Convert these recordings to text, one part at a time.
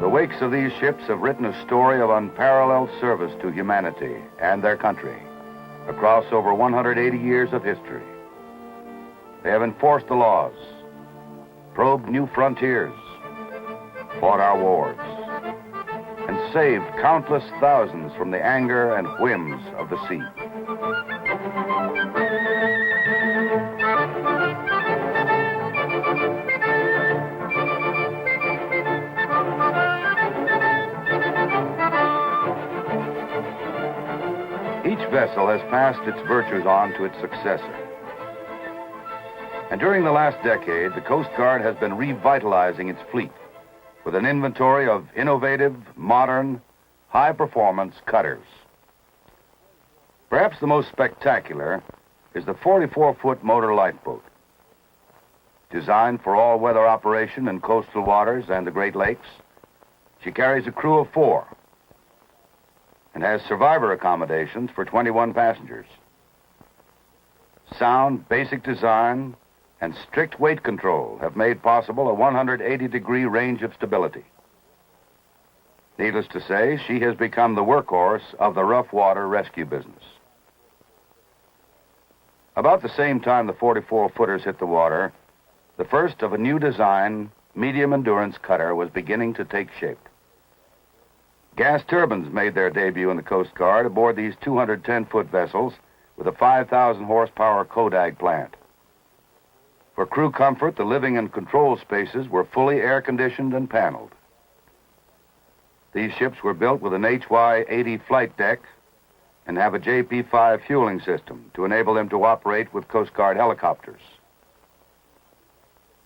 The wakes of these ships have written a story of unparalleled service to humanity and their country across over 180 years of history. They have enforced the laws, probed new frontiers, fought our wars, and saved countless thousands from the anger and whims of the sea. Each vessel has passed its virtues on to its successor. And during the last decade, the Coast Guard has been revitalizing its fleet with an inventory of innovative, modern, high-performance cutters. Perhaps the most spectacular is the 44-foot motor lifeboat. Designed for all-weather operation in coastal waters and the Great Lakes, she carries a crew of 4 and has survivor accommodations for 21 passengers. Sound, basic design, and strict weight control have made possible a 180-degree range of stability. Needless to say, she has become the workhorse of the rough water rescue business. About the same time the 44-footers hit the water, the first of a new design, medium-endurance cutter was beginning to take shape. Gas turbines made their debut in the Coast Guard aboard these 210-foot vessels with a 5,000-horsepower Kodak plant. For crew comfort, the living and control spaces were fully air-conditioned and paneled. These ships were built with an HY-80 flight deck and have a JP-5 fueling system to enable them to operate with Coast Guard helicopters.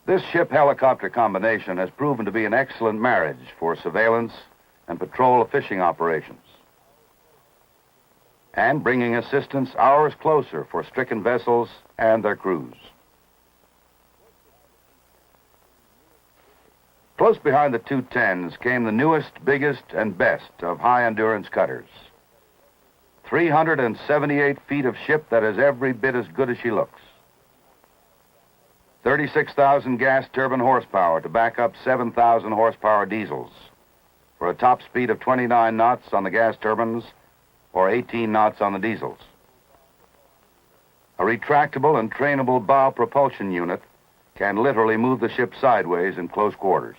This ship-helicopter combination has proven to be an excellent marriage for surveillance and patrol of fishing operations, and bringing assistance hours closer for stricken vessels and their crews. Close behind the 210s came the newest, biggest, and best of high-endurance cutters. 378 feet of ship that is every bit as good as she looks. 36,000 gas turbine horsepower to back up 7,000 horsepower diesels for a top speed of 29 knots on the gas turbines or 18 knots on the diesels. A retractable and trainable bow propulsion unit can literally move the ship sideways in close quarters.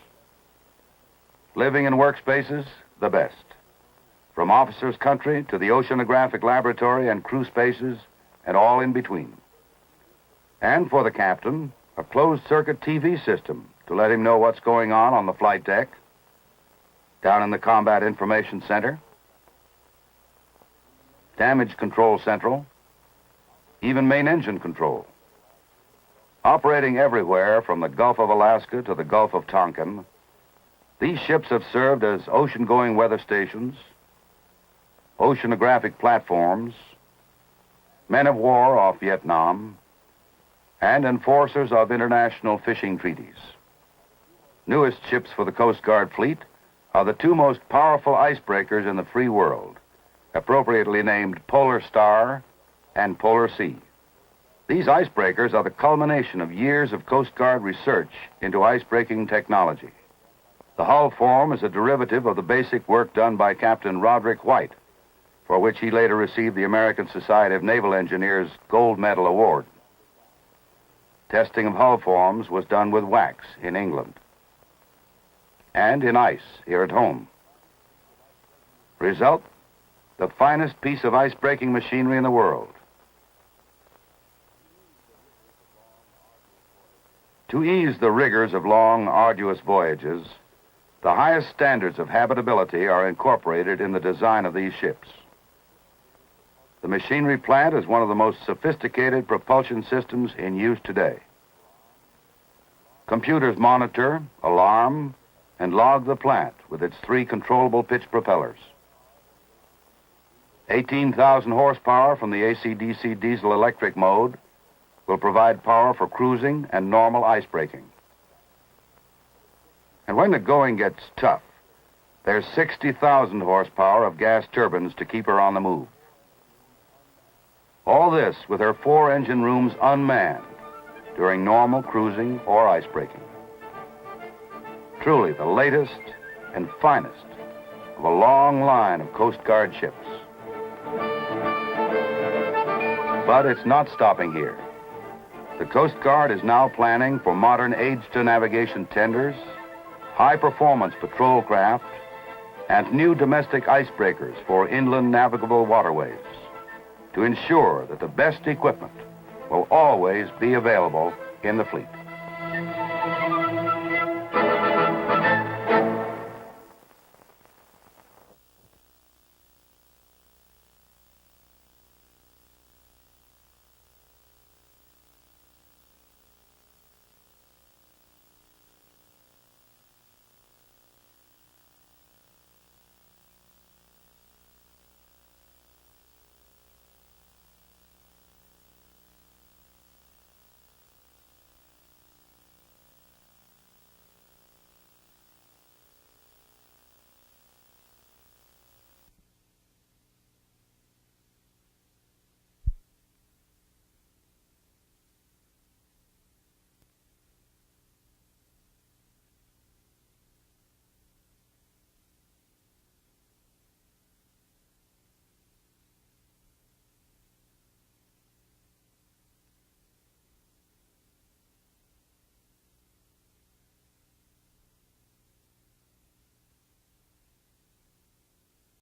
Living and workspaces, the best. From officers' country to the oceanographic laboratory and crew spaces and all in between. And for the captain, a closed-circuit TV system to let him know what's going on the flight deck, down in the Combat Information Center, damage control central, even main engine control. Operating everywhere from the Gulf of Alaska to the Gulf of Tonkin, these ships have served as ocean-going weather stations, oceanographic platforms, men of war off Vietnam, and enforcers of international fishing treaties. Newest ships for the Coast Guard fleet are the 2 most powerful icebreakers in the free world, appropriately named Polar Star and Polar Sea. These icebreakers are the culmination of years of Coast Guard research into icebreaking technology. The hull form is a derivative of the basic work done by Captain Roderick White, for which he later received the American Society of Naval Engineers Gold Medal Award. Testing of hull forms was done with wax in England and in ice here at home. Result, the finest piece of ice-breaking machinery in the world. To ease the rigors of long, arduous voyages, the highest standards of habitability are incorporated in the design of these ships. The machinery plant is one of the most sophisticated propulsion systems in use today. Computers monitor, alarm, and log the plant with its 3 controllable pitch propellers. 18,000 horsepower from the AC/DC diesel-electric mode will provide power for cruising and normal ice breaking. And when the going gets tough, there's 60,000 horsepower of gas turbines to keep her on the move. All this with her 4 engine rooms unmanned during normal cruising or ice breaking. Truly the latest and finest of a long line of Coast Guard ships. But it's not stopping here. The Coast Guard is now planning for modern aids-to-navigation tenders, high-performance patrol craft, and new domestic icebreakers for inland navigable waterways to ensure that the best equipment will always be available in the fleet.